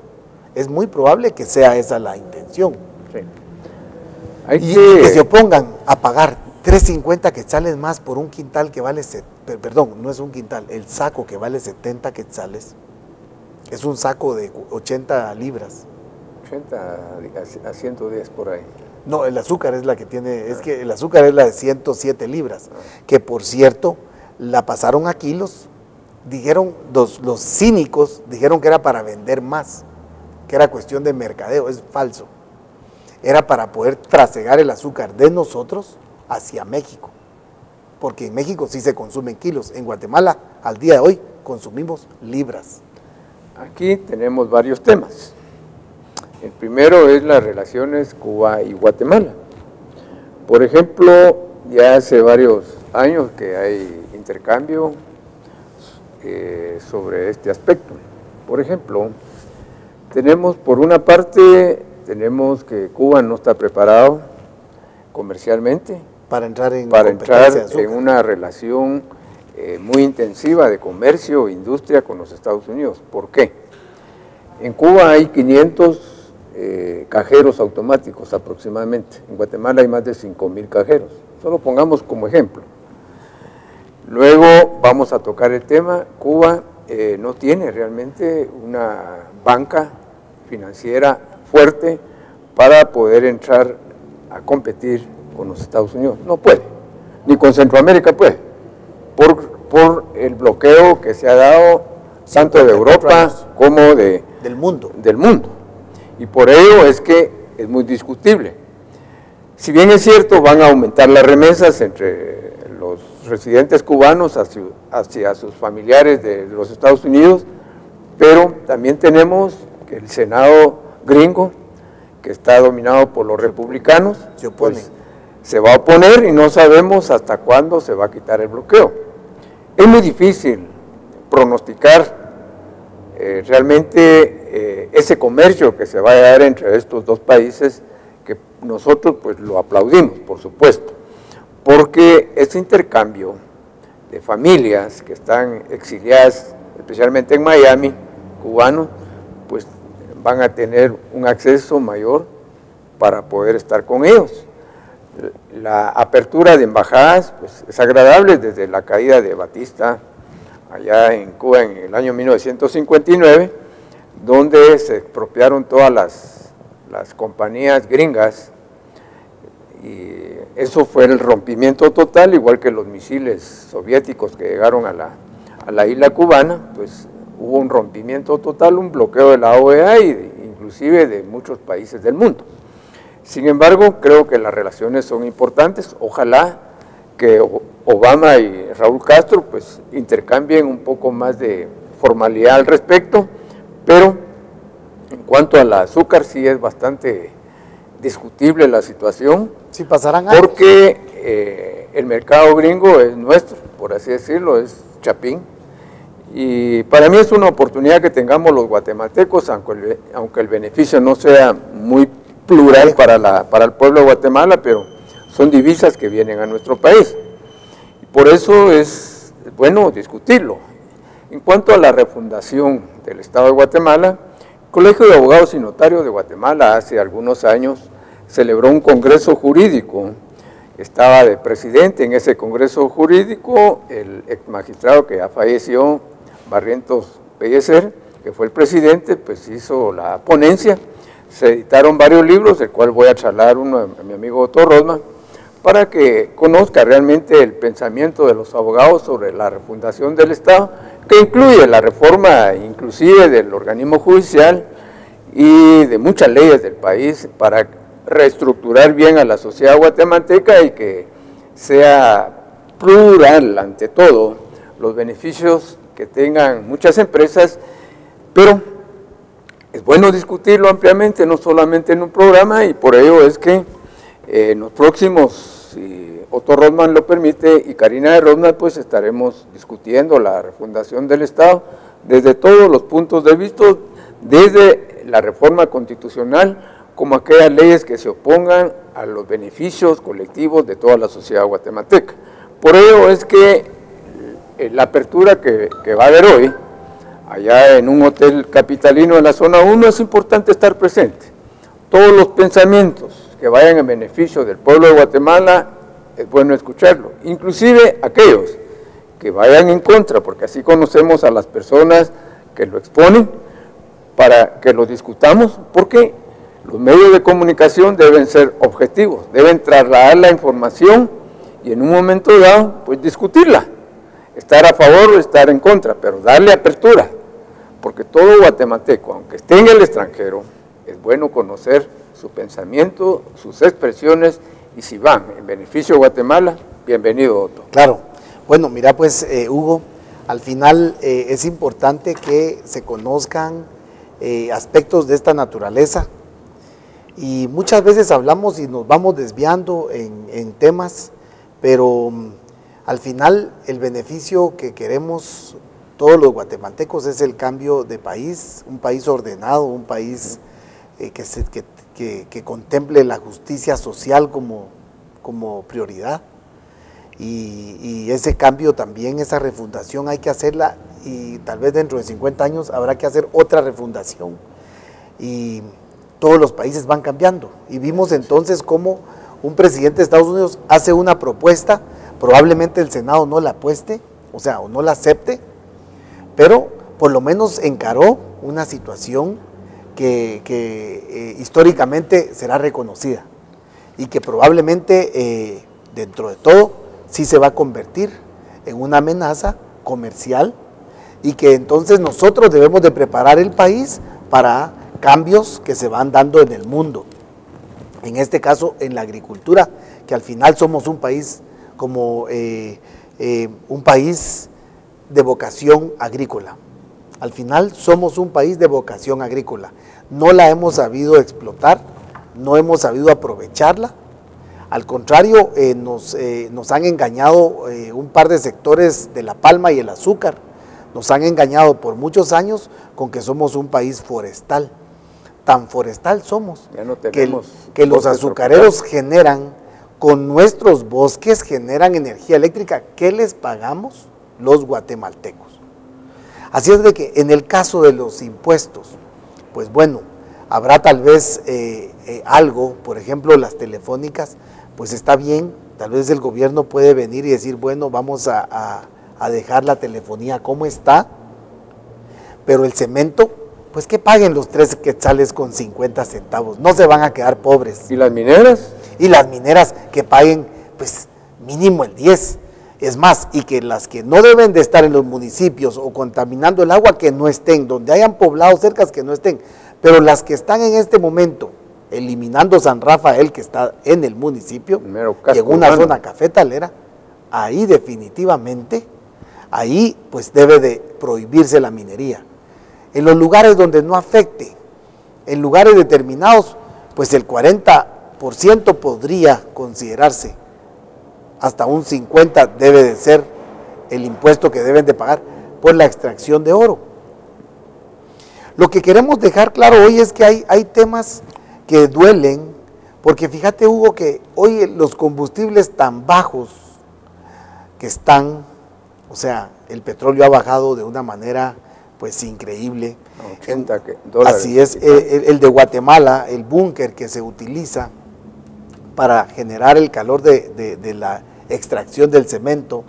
es muy probable que sea esa la intención. Sí. Que se opongan a pagar 350 quetzales más por un quintal que vale, perdón, no es un quintal, el saco que vale 70 quetzales, es un saco de 80 libras. 80 a 110 por ahí. No, el azúcar es la que tiene, es que el azúcar es la de 107 libras, que por cierto, la pasaron a kilos, dijeron, los cínicos dijeron que era para vender más, que era cuestión de mercadeo, es falso. Era para poder trasegar el azúcar de nosotros hacia México, porque en México sí se consumen kilos, en Guatemala al día de hoy consumimos libras. Aquí tenemos varios temas. El primero es las relaciones Cuba y Guatemala. Por ejemplo, ya hace varios años que hay intercambio sobre este aspecto. Por ejemplo, tenemos por una parte, tenemos que Cuba no está preparado comercialmente para entrar en una relación muy intensiva de comercio e industria con los Estados Unidos. ¿Por qué? En Cuba hay 500 cajeros automáticos aproximadamente. En Guatemala hay más de 5,000 cajeros. Solo pongamos como ejemplo. Luego vamos a tocar el tema. Cuba no tiene realmente una banca financiera fuerte para poder entrar a competir con los Estados Unidos. No puede, ni con Centroamérica puede, por el bloqueo que se ha dado tanto de Europa como del mundo. Y por ello es que es muy discutible. Si bien es cierto, van a aumentar las remesas entre los residentes cubanos hacia sus familiares de los Estados Unidos, pero también tenemos que el Senado gringo, que está dominado por los republicanos, se va a oponer y no sabemos hasta cuándo se va a quitar el bloqueo. Es muy difícil pronosticar realmente ese comercio que se va a dar entre estos dos países, que nosotros pues lo aplaudimos, por supuesto, porque ese intercambio de familias que están exiliadas, especialmente en Miami, cubanos, pues van a tener un acceso mayor para poder estar con ellos. La apertura de embajadas pues, es agradable desde la caída de Batista allá en Cuba en el año 1959, donde se expropiaron todas las compañías gringas, y eso fue el rompimiento total, igual que los misiles soviéticos que llegaron a la isla cubana, pues hubo un rompimiento total, un bloqueo de la OEA e inclusive de muchos países del mundo. Sin embargo, creo que las relaciones son importantes. Ojalá que Obama y Raúl Castro pues intercambien un poco más de formalidad al respecto, pero en cuanto al azúcar sí es bastante discutible la situación. Sí, pasarán años. Porque el mercado gringo es nuestro, por así decirlo, es Chapín. Y para mí es una oportunidad que tengamos los guatemaltecos, aunque el beneficio no sea muy plural para el pueblo de Guatemala, pero son divisas que vienen a nuestro país. Y por eso es bueno discutirlo. En cuanto a la refundación del Estado de Guatemala, Colegio de Abogados y Notarios de Guatemala hace algunos años celebró un congreso jurídico. Estaba de presidente en ese congreso jurídico el ex magistrado que ya falleció, Barrientos Pellecer, que fue el presidente, pues hizo la ponencia. Se editaron varios libros, del cual voy a charlar uno a mi amigo Otto Rosman, para que conozca realmente el pensamiento de los abogados sobre la refundación del Estado, que incluye la reforma inclusive del organismo judicial y de muchas leyes del país para reestructurar bien a la sociedad guatemalteca y que sea plural ante todo los beneficios que tengan muchas empresas, pero es bueno discutirlo ampliamente, no solamente en un programa, y por ello es que en los próximos, si Otto Rosman lo permite y Karina de Rosman, pues estaremos discutiendo la refundación del Estado desde todos los puntos de vista, desde la reforma constitucional como aquellas leyes que se opongan a los beneficios colectivos de toda la sociedad guatemalteca. Por ello es que la apertura que va a haber hoy, allá en un hotel capitalino de la zona 1, es importante estar presente. Todos los pensamientos que vayan en beneficio del pueblo de Guatemala, es bueno escucharlo, inclusive aquellos que vayan en contra, porque así conocemos a las personas que lo exponen, para que lo discutamos, porque los medios de comunicación deben ser objetivos, deben trasladar la información y en un momento dado, pues discutirla, estar a favor o estar en contra, pero darle apertura, porque todo guatemalteco, aunque esté en el extranjero, es bueno conocer su pensamiento, sus expresiones, y si van en beneficio de Guatemala, bienvenido, Otto. Claro. Bueno, mira pues, Hugo, al final es importante que se conozcan aspectos de esta naturaleza, y muchas veces hablamos y nos vamos desviando en temas, pero al final el beneficio que queremos todos los guatemaltecos es el cambio de país, un país ordenado, un país que contemple la justicia social como prioridad, y ese cambio también, esa refundación hay que hacerla, y tal vez dentro de 50 años habrá que hacer otra refundación, y todos los países van cambiando, y vimos entonces cómo un presidente de Estados Unidos hace una propuesta, probablemente el Senado no la apueste, o sea, o no la acepte, pero por lo menos encaró una situación que históricamente será reconocida, y que probablemente dentro de todo sí se va a convertir en una amenaza comercial, y que entonces nosotros debemos de preparar el país para cambios que se van dando en el mundo, en este caso en la agricultura, que al final somos un país como un país de vocación agrícola. Al final somos un país de vocación agrícola, no la hemos sabido explotar, no hemos sabido aprovecharla, al contrario, nos han engañado un par de sectores de la palma y el azúcar, nos han engañado por muchos años con que somos un país forestal. Tan forestal somos, ya no que los azucareros generan, con nuestros bosques generan energía eléctrica. ¿Qué les pagamos? Los guatemaltecos. Así es de que en el caso de los impuestos, pues bueno, habrá tal vez algo, por ejemplo las telefónicas, pues está bien, tal vez el gobierno puede venir y decir, bueno, vamos a dejar la telefonía como está, pero el cemento, pues que paguen los 3 quetzales con 50 centavos, no se van a quedar pobres. ¿Y las mineras? Y las mineras que paguen, pues mínimo el 10. Es más, y que las que no deben de estar en los municipios o contaminando el agua, que no estén, donde hayan poblados cercas, que no estén, pero las que están en este momento, eliminando San Rafael, que está en el municipio, y en una zona cafetalera, ahí definitivamente, ahí pues debe de prohibirse la minería. En los lugares donde no afecte, en lugares determinados, pues el 40% podría considerarse, hasta un 50% debe de ser el impuesto que deben de pagar por la extracción de oro. Lo que queremos dejar claro hoy es que hay temas que duelen, porque fíjate, Hugo, que hoy los combustibles tan bajos que están, o sea, el petróleo ha bajado de una manera pues increíble. 80 dólares. Así es, el de Guatemala, el búnker que se utiliza para generar el calor de la extracción del cemento,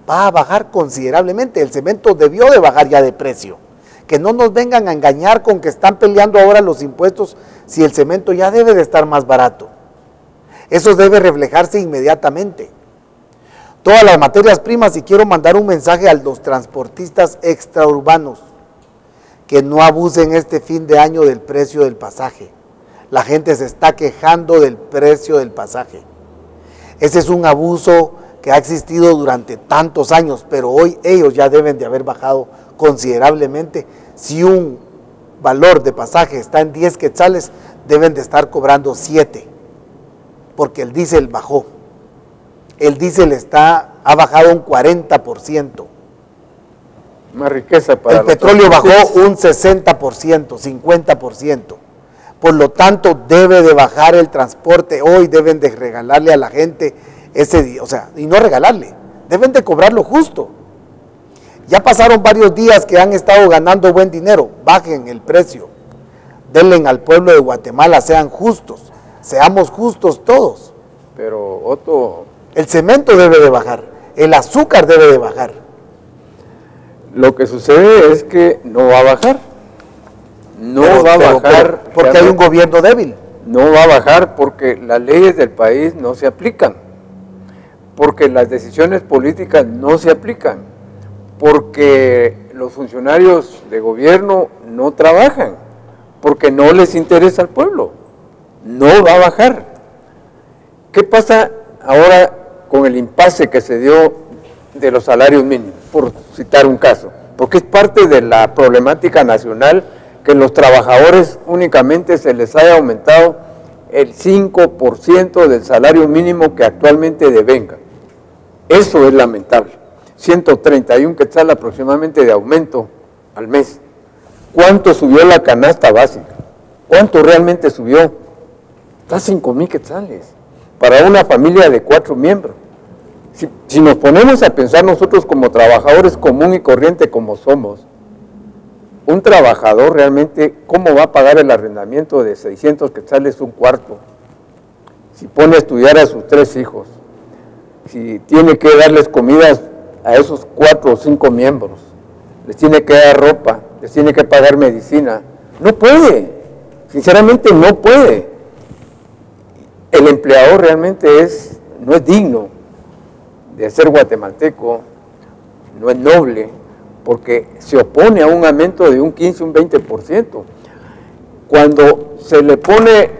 va a bajar considerablemente. El cemento debió de bajar ya de precio. Que no nos vengan a engañar con que están peleando ahora los impuestos si el cemento ya debe de estar más barato. Eso debe reflejarse inmediatamente. Todas las materias primas, y quiero mandar un mensaje a los transportistas extraurbanos, que no abusen este fin de año del precio del pasaje. La gente se está quejando del precio del pasaje. Ese es un abuso que ha existido durante tantos años, pero hoy ellos ya deben de haber bajado considerablemente. Si un valor de pasaje está en 10 quetzales, deben de estar cobrando 7, porque el diésel bajó. El diésel ha bajado un 40%. Más riqueza para el petróleo bajó un 60%, 50%. Por lo tanto, debe de bajar el transporte. Hoy deben de regalarle a la gente ese día, o sea, y no regalarle, deben de cobrarlo justo. Ya pasaron varios días que han estado ganando buen dinero, bajen el precio, denle al pueblo de Guatemala, sean justos, seamos justos todos. Pero Otto, el cemento debe de bajar, el azúcar debe de bajar. Lo que sucede es que no va a bajar. No va a bajar. Porque hay un gobierno débil. No va a bajar porque las leyes del país no se aplican. Porque las decisiones políticas no se aplican. Porque los funcionarios de gobierno no trabajan. Porque no les interesa al pueblo. No va a bajar. ¿Qué pasa ahora con el impasse que se dio de los salarios mínimos? Por citar un caso. Porque es parte de la problemática nacional que los trabajadores únicamente se les haya aumentado el 5% del salario mínimo que actualmente devenga. Eso es lamentable. 131 quetzal aproximadamente de aumento al mes. ¿Cuánto subió la canasta básica? ¿Cuánto realmente subió? Está 5,000 quetzales para una familia de 4 miembros. Si nos ponemos a pensar nosotros como trabajadores común y corriente como somos, un trabajador realmente, ¿cómo va a pagar el arrendamiento de 600 quetzales un cuarto? Si pone a estudiar a sus 3 hijos, si tiene que darles comidas a esos 4 o 5 miembros, les tiene que dar ropa, les tiene que pagar medicina, no puede, sinceramente no puede. El empleador realmente no es digno de ser guatemalteco, no es noble, porque se opone a un aumento de un 15, un 20%. Cuando se le pone,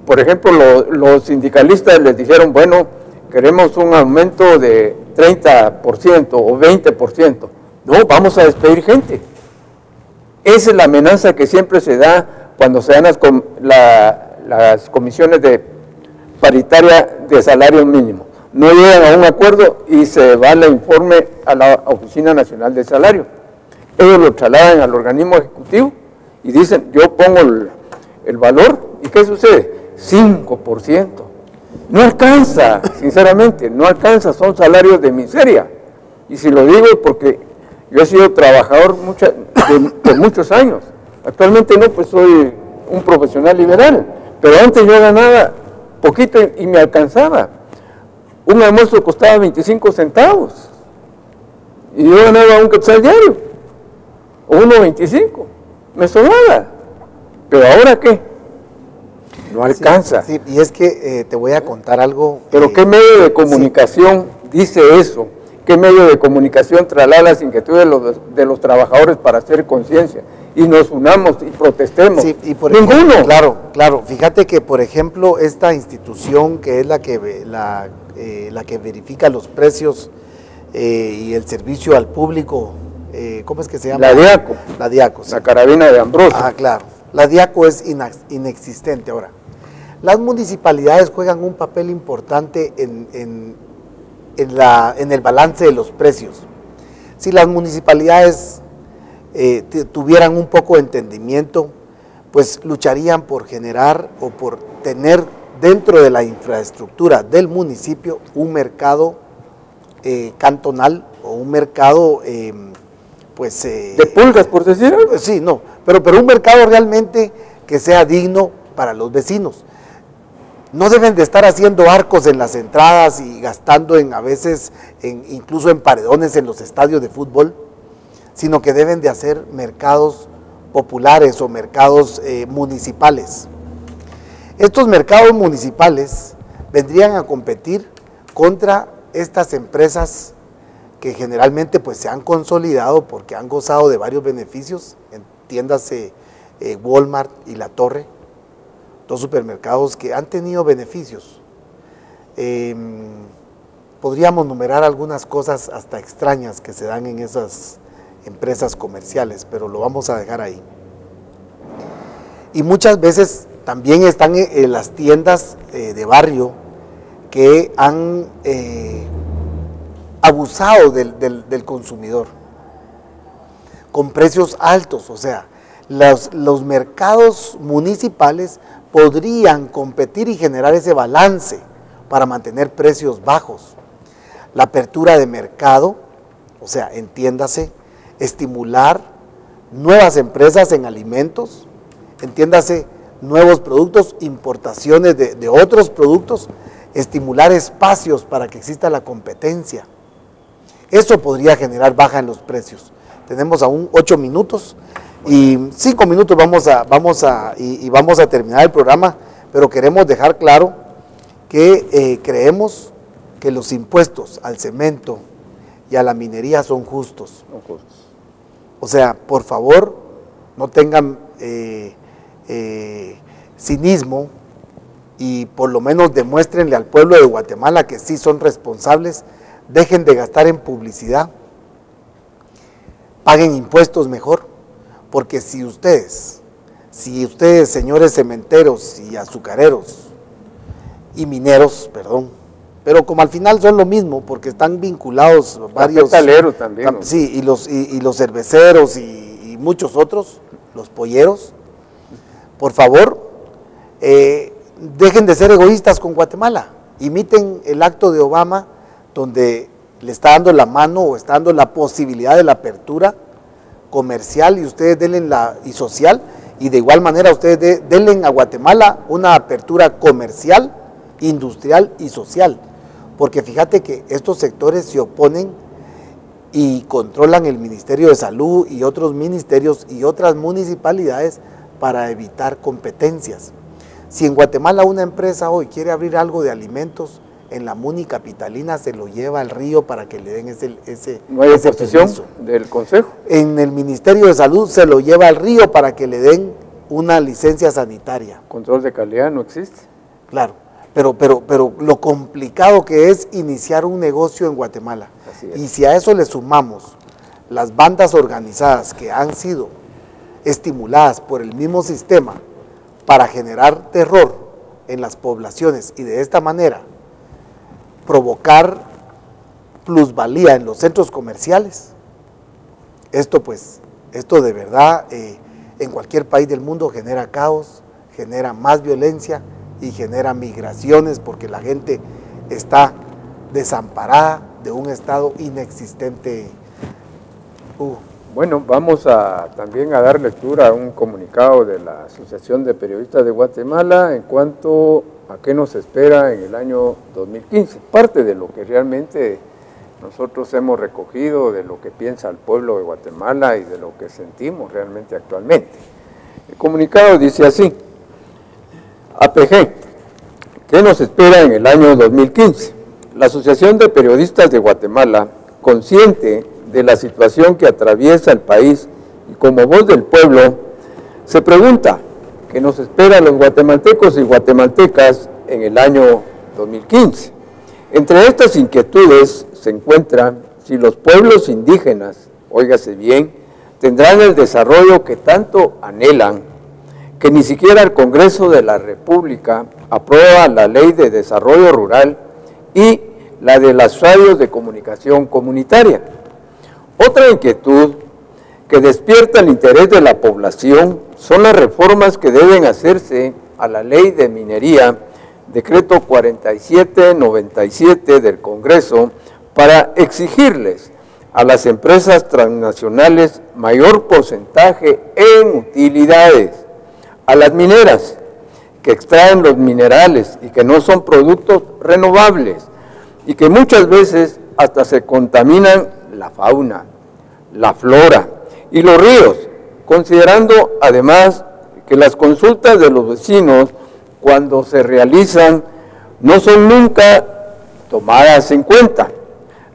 por ejemplo, los sindicalistas les dijeron, bueno, queremos un aumento de 30% o 20%. No, vamos a despedir gente. Esa es la amenaza que siempre se da cuando se dan las comisiones de paritaria de salario mínimo. No llegan a un acuerdo y se va el informe a la Oficina Nacional del Salario. Ellos lo trasladan al organismo ejecutivo y dicen, yo pongo el valor, ¿y qué sucede? 5%. No alcanza, sinceramente, no alcanza, son salarios de miseria. Y si lo digo es porque yo he sido trabajador de muchos años. Actualmente no, pues soy un profesional liberal, pero antes yo ganaba poquito y me alcanzaba. Un almuerzo costaba 25 centavos y yo ganaba un quetzal diario o 1.25, me sobraba. Pero ahora ¿qué? No alcanza. Sí, y es que te voy a contar algo. Pero ¿qué medio de comunicación dice eso? ¿Qué medio de comunicación traslada las inquietudes de los trabajadores para hacer conciencia? Y nos unamos y protestemos. Sí, y ninguno. Ejemplo, claro. Fíjate que, por ejemplo, esta institución que es la que verifica los precios y el servicio al público, ¿cómo es que se llama? La DIACO. La DIACO, sí. La carabina de Ambrosio. Ah, claro. La DIACO es inexistente ahora. Las municipalidades juegan un papel importante en el balance de los precios. Si las municipalidades tuvieran un poco de entendimiento, pues lucharían por generar o por tener dentro de la infraestructura del municipio un mercado cantonal o un mercado pues... ¿De pulgas, por decir algo? Sí, no, pero un mercado realmente que sea digno para los vecinos. No deben de estar haciendo arcos en las entradas y gastando a veces, incluso en paredones en los estadios de fútbol, sino que deben de hacer mercados populares o mercados municipales. Estos mercados municipales vendrían a competir contra estas empresas que generalmente pues se han consolidado porque han gozado de varios beneficios, entiéndase Walmart y La Torre, dos supermercados que han tenido beneficios. Podríamos numerar algunas cosas hasta extrañas que se dan en esas empresas comerciales, pero lo vamos a dejar ahí. Y muchas veces también están las tiendas de barrio que han abusado del consumidor con precios altos. O sea, los mercados municipales podrían competir y generar ese balance para mantener precios bajos. La apertura de mercado, o sea, entiéndase, estimular nuevas empresas en alimentos, entiéndase, nuevos productos, importaciones de otros productos, estimular espacios para que exista la competencia. Eso podría generar baja en los precios. Tenemos aún 8 minutos y 5 minutos vamos a terminar el programa, pero queremos dejar claro que creemos que los impuestos al cemento y a la minería son justos. O sea, por favor, no tengan cinismo y por lo menos demuéstrenle al pueblo de Guatemala que sí son responsables. Dejen de gastar en publicidad, paguen impuestos mejor, porque si ustedes, señores cementeros y azucareros y mineros, perdón, pero como al final son lo mismo, porque están vinculados varios... Cafetaleros también, ¿no? Sí, y los cerveceros y muchos otros, los polleros, por favor, dejen de ser egoístas con Guatemala, imiten el acto de Obama, donde le está dando la mano o está dando la posibilidad de la apertura comercial y ustedes denle y social, y de igual manera ustedes denle a Guatemala una apertura comercial, industrial y social, porque fíjate que estos sectores se oponen y controlan el Ministerio de Salud y otros ministerios y otras municipalidades para evitar competencias. Si en Guatemala una empresa hoy quiere abrir algo de alimentos, en la Muni Capitalina se lo lleva al río para que le den ese ¿No hay oposición permiso del Consejo? En el Ministerio de Salud se lo lleva al río para que le den una licencia sanitaria. ¿Control de calidad no existe? Claro, pero lo complicado que es iniciar un negocio en Guatemala. Así es. Y si a eso le sumamos las bandas organizadas que han sido estimuladas por el mismo sistema para generar terror en las poblaciones y de esta manera provocar plusvalía en los centros comerciales, esto de verdad en cualquier país del mundo genera caos, genera más violencia y genera migraciones porque la gente está desamparada de un estado inexistente. Bueno, vamos también a dar lectura a un comunicado de la Asociación de Periodistas de Guatemala en cuanto a qué nos espera en el año 2015. Parte de lo que realmente nosotros hemos recogido, de lo que piensa el pueblo de Guatemala y de lo que sentimos realmente actualmente. El comunicado dice así: APG, ¿qué nos espera en el año 2015? La Asociación de Periodistas de Guatemala, consciente de la situación que atraviesa el país y como voz del pueblo, se pregunta qué nos espera a los guatemaltecos y guatemaltecas en el año 2015. Entre estas inquietudes se encuentran si los pueblos indígenas, óigase bien, tendrán el desarrollo que tanto anhelan, que ni siquiera el Congreso de la República aprueba la Ley de Desarrollo Rural y la de las radios de comunicación comunitaria. Otra inquietud que despierta el interés de la población son las reformas que deben hacerse a la Ley de Minería, decreto 4797 del Congreso, para exigirles a las empresas transnacionales mayor porcentaje en utilidades, a las mineras que extraen los minerales y que no son productos renovables y que muchas veces hasta se contaminan la fauna, la flora y los ríos, considerando además que las consultas de los vecinos cuando se realizan no son nunca tomadas en cuenta,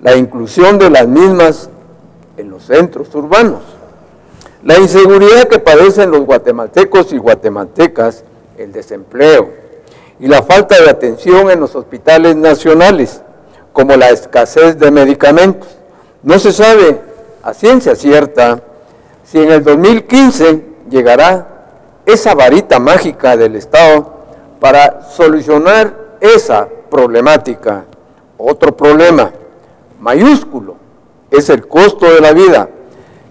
la inclusión de las mismas en los centros urbanos. La inseguridad que padecen los guatemaltecos y guatemaltecas, el desempleo y la falta de atención en los hospitales nacionales, como la escasez de medicamentos. No se sabe a ciencia cierta si en el 2015 llegará esa varita mágica del Estado para solucionar esa problemática. Otro problema mayúsculo es el costo de la vida,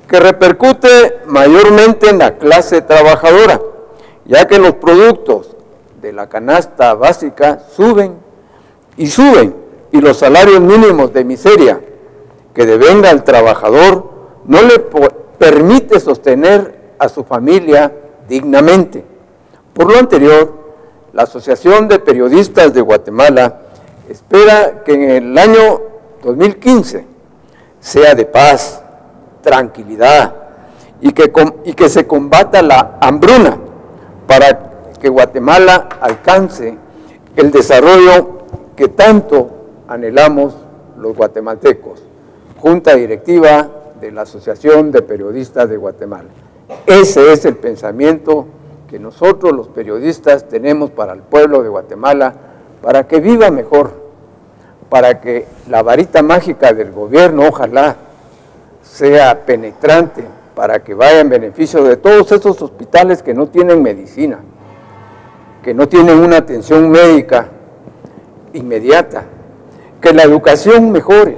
que repercute mayormente en la clase trabajadora, ya que los productos de la canasta básica suben, y los salarios mínimos de miseria que devenga el trabajador no le permite sostener a su familia dignamente. Por lo anterior, la Asociación de Periodistas de Guatemala espera que en el año 2015 sea de paz, tranquilidad y que se combata la hambruna para que Guatemala alcance el desarrollo que tanto anhelamos los guatemaltecos. Junta Directiva de la Asociación de Periodistas de Guatemala. Ese es el pensamiento que nosotros los periodistas tenemos para el pueblo de Guatemala, para que viva mejor, para que la varita mágica del gobierno ojalá sea penetrante, para que vaya en beneficio de todos esos hospitales que no tienen medicina, que no tienen una atención médica inmediata, que la educación mejore.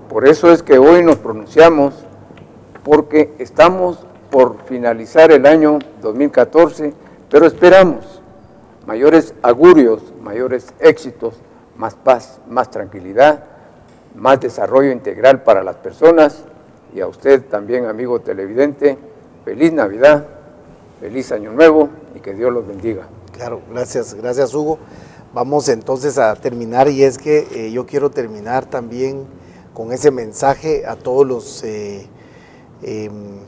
Por eso es que hoy nos pronunciamos, porque estamos por finalizar el año 2014, pero esperamos mayores augurios, mayores éxitos, más paz, más tranquilidad, más desarrollo integral para las personas. Y a usted también, amigo televidente, feliz Navidad, feliz Año Nuevo y que Dios los bendiga. Claro, gracias Hugo. Vamos entonces a terminar, y es que yo quiero terminar también con ese mensaje a todos los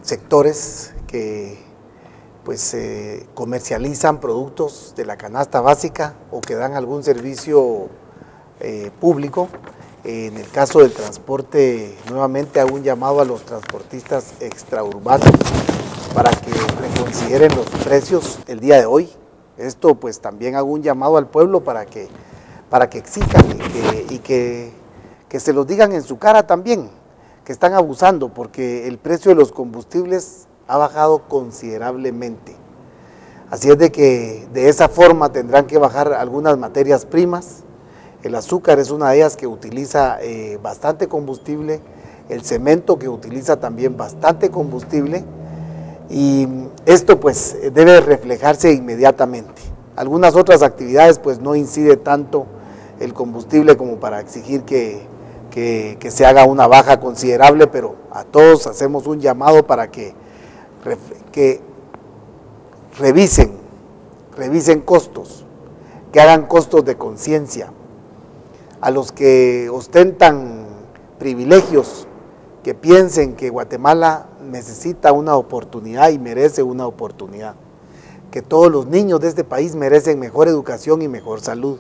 sectores que pues comercializan productos de la canasta básica o que dan algún servicio público. En el caso del transporte, nuevamente hago un llamado a los transportistas extraurbanos para que reconsideren los precios el día de hoy. Esto pues también hago un llamado al pueblo para que exijan y que se los digan en su cara también, que están abusando, porque el precio de los combustibles ha bajado considerablemente. Así es de que de esa forma tendrán que bajar algunas materias primas. El azúcar es una de ellas que utiliza bastante combustible, el cemento que utiliza también bastante combustible, y esto pues debe reflejarse inmediatamente. Algunas otras actividades pues no incide tanto el combustible como para exigir que se haga una baja considerable, pero a todos hacemos un llamado para que revisen costos, que hagan costos de conciencia. A los que ostentan privilegios, que piensen que Guatemala necesita una oportunidad y merece una oportunidad, que todos los niños de este país merecen mejor educación y mejor salud.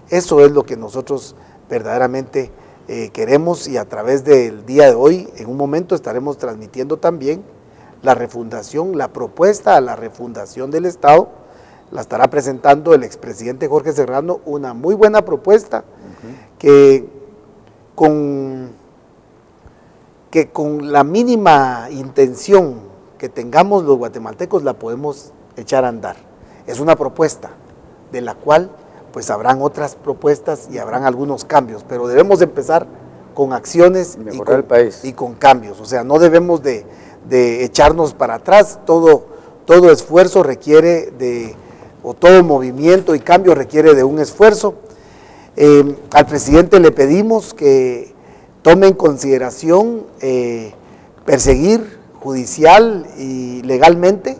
Eso es lo que nosotros verdaderamente queremos, y a través del día de hoy, en un momento estaremos transmitiendo también la refundación, la propuesta a la refundación del Estado. La estará presentando el expresidente Jorge Serrano, una muy buena propuesta que con la mínima intención que tengamos los guatemaltecos la podemos echar a andar. Es una propuesta de la cual pues habrán otras propuestas y habrán algunos cambios, pero debemos empezar con acciones y con cambios. O sea, no debemos de echarnos para atrás. Todo esfuerzo requiere o todo movimiento y cambio requiere de un esfuerzo. Al presidente le pedimos que tome en consideración perseguir judicial y legalmente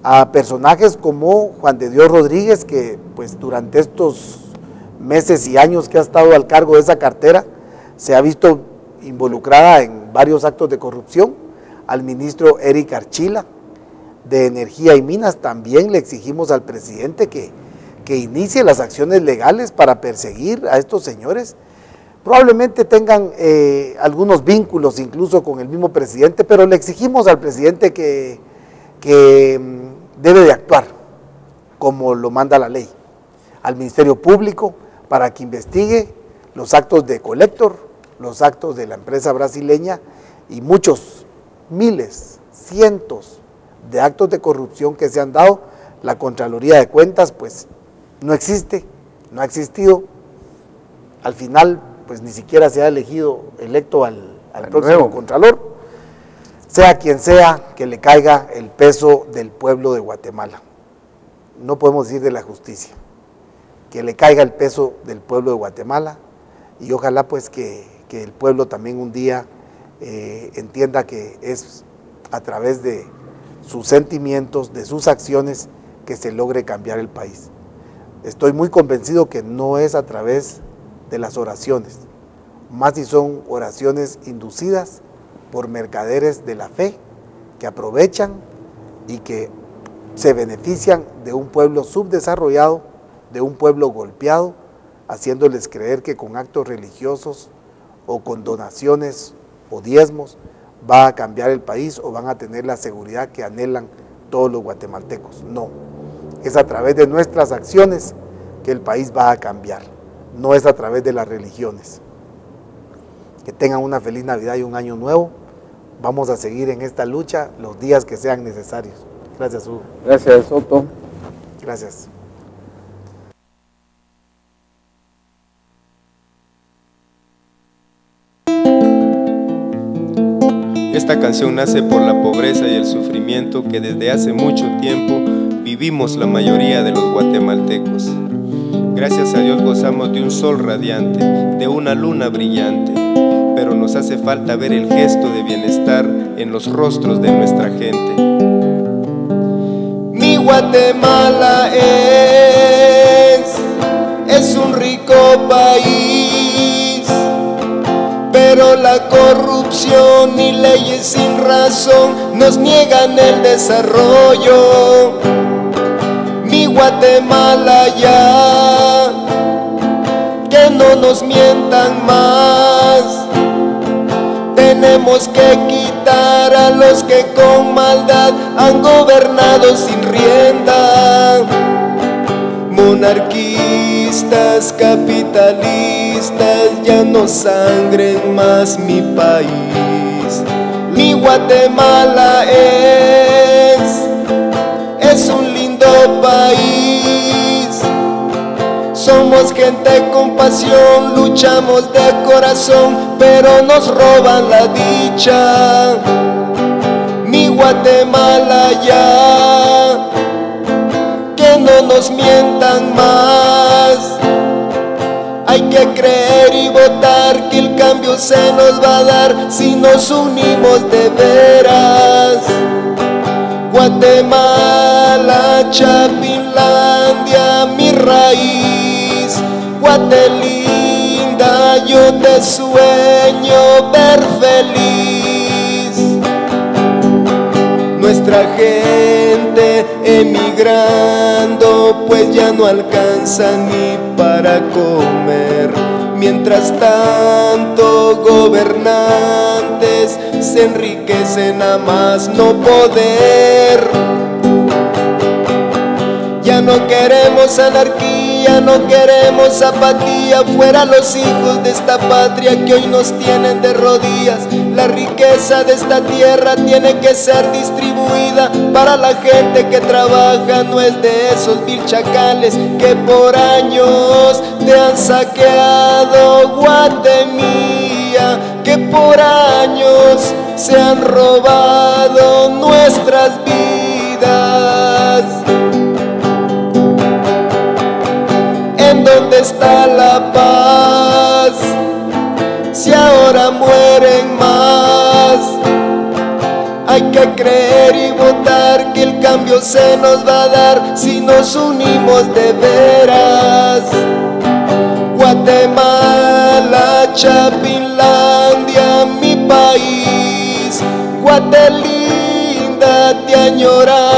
a personajes como Juan de Dios Rodríguez, que pues durante estos meses y años que ha estado al cargo de esa cartera se ha visto involucrada en varios actos de corrupción. Al ministro Eric Archila de Energía y Minas también le exigimos al presidente que inicie las acciones legales para perseguir a estos señores. Probablemente tengan algunos vínculos incluso con el mismo presidente, pero le exigimos al presidente que debe de actuar como lo manda la ley, al Ministerio Público para que investigue los actos de Collector, los actos de la empresa brasileña y muchos, miles, cientos de actos de corrupción que se han dado. La Contraloría de Cuentas pues no existe, no ha existido. Al final pues ni siquiera se ha electo al próximo Contralor. Sea quien sea, que le caiga el peso del pueblo de Guatemala. No podemos decir de la justicia, que le caiga el peso del pueblo de Guatemala, y ojalá pues que el pueblo también un día entienda que es a través de sus sentimientos, de sus acciones, que se logre cambiar el país. Estoy muy convencido que no es a través de las oraciones, más si son oraciones inducidas por mercaderes de la fe que aprovechan y que se benefician de un pueblo subdesarrollado, de un pueblo golpeado, haciéndoles creer que con actos religiosos o con donaciones o diezmos va a cambiar el país o van a tener la seguridad que anhelan todos los guatemaltecos. No, es a través de nuestras acciones que el país va a cambiar, no es a través de las religiones. Que tengan una feliz Navidad y un año nuevo. Vamos a seguir en esta lucha los días que sean necesarios. Gracias, Hugo. Gracias, Soto. Gracias. Esta canción nace por la pobreza y el sufrimiento que desde hace mucho tiempo vivimos la mayoría de los guatemaltecos. Gracias a Dios gozamos de un sol radiante, de una luna brillante, pero nos hace falta ver el gesto de bienestar en los rostros de nuestra gente. Mi Guatemala es un rico país, pero la corrupción y leyes sin razón nos niegan el desarrollo. Mi Guatemala ya, que no nos mientan más. Tenemos que quitar a los que con maldad han gobernado sin rienda. Monarquistas, capitalistas, ya no sangren más mi país. Mi Guatemala es un lindo país. Somos gente con pasión, luchamos de corazón, pero nos roban la dicha. Mi Guatemala ya, que no nos mientan más. Hay que creer y votar que el cambio se nos va a dar si nos unimos de veras. Guatemala, Chapinlandia, mi raíz. Guatelinda, yo te sueño ver feliz. Nuestra gente emigrando, pues ya no alcanza ni para comer. Mientras tanto, gobernantes se enriquecen a más no poder. Ya no queremos anarquía, no queremos apatía. Fuera los hijos de esta patria que hoy nos tienen de rodillas. La riqueza de esta tierra tiene que ser distribuida para la gente que trabaja. No es de esos vil chacales que por años te han saqueado Guatemala, que por años se han robado nuestras vidas. ¿En dónde está la paz? si ahora mueren más. Hay que creer y votar que el cambio se nos va a dar si nos unimos de veras. Guatemala, Chapinlandia, mi país, Guatelinda, te añoramos.